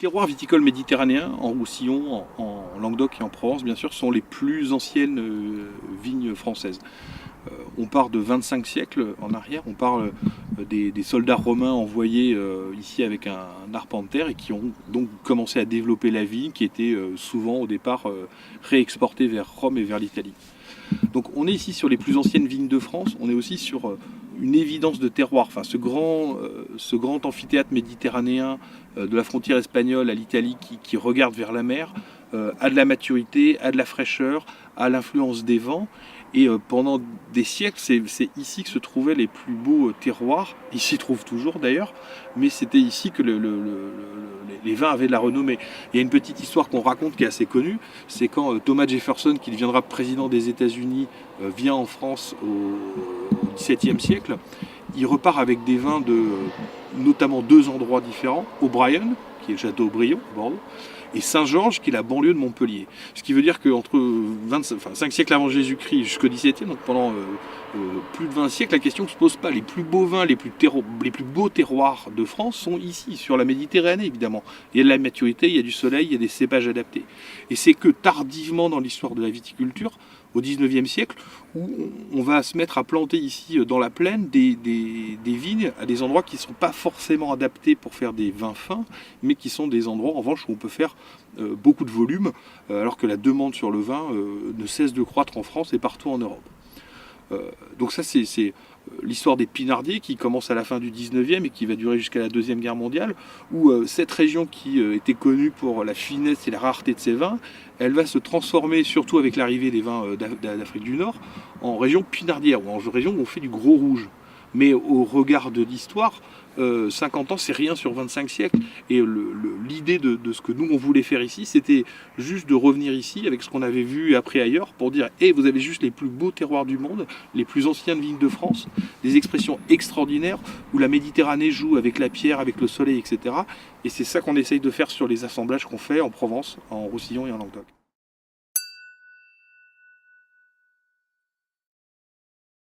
terroirs viticoles méditerranéens, en Roussillon, en Languedoc et en Provence, bien sûr, sont les plus anciennes vignes françaises. On part de 25 siècles en arrière, on parle des soldats romains envoyés ici avec un arpentaire et qui ont donc commencé à développer la vigne qui était souvent au départ réexportée vers Rome et vers l'Italie. Donc on est ici sur les plus anciennes vignes de France, on est aussi sur une évidence de terroir, enfin ce grand amphithéâtre méditerranéen de la frontière espagnole à l'Italie qui regarde vers la mer, a de la maturité, a de la fraîcheur, a l'influence des vents. Et pendant des siècles, c'est ici que se trouvaient les plus beaux terroirs. Ils s'y trouvent toujours d'ailleurs, mais c'était ici que les vins avaient de la renommée. Il y a une petite histoire qu'on raconte qui est assez connue, c'est quand Thomas Jefferson, qui deviendra président des États-Unis, vient en France au XVIIe siècle. Il repart avec des vins de notamment deux endroits différents, O'Brien, qui est le château Aubryon, à Bordeaux, et Saint-Georges, qui est la banlieue de Montpellier. Ce qui veut dire qu'entre 5 siècles avant Jésus-Christ jusqu'au XVIIe, donc pendant plus de 20 siècles, la question ne se pose pas. Les plus beaux vins, les plus beaux terroirs de France sont ici, sur la Méditerranée évidemment. Il y a de la maturité, il y a du soleil, il y a des cépages adaptés. Et c'est que tardivement dans l'histoire de la viticulture, au XIXe siècle, où on va se mettre à planter ici dans la plaine des vignes à des endroits qui ne sont pas forcément adaptés pour faire des vins fins, mais qui sont des endroits en revanche où on peut faire beaucoup de volume, alors que la demande sur le vin ne cesse de croître en France et partout en Europe. Donc ça c'est l'histoire des Pinardiers qui commence à la fin du 19e et qui va durer jusqu'à la Deuxième Guerre mondiale, où cette région qui était connue pour la finesse et la rareté de ses vins, elle va se transformer, surtout avec l'arrivée des vins d'Afrique du Nord, en région pinardière, ou en région où on fait du gros rouge. Mais au regard de l'histoire, 50 ans c'est rien sur 25 siècles, et l'idée de ce que nous on voulait faire ici, c'était juste de revenir ici avec ce qu'on avait vu et appris ailleurs pour dire hey, vous avez juste les plus beaux terroirs du monde, les plus anciennes vignes de France, des expressions extraordinaires où la Méditerranée joue avec la pierre, avec le soleil, etc. Et c'est ça qu'on essaye de faire sur les assemblages qu'on fait en Provence, en Roussillon et en Languedoc.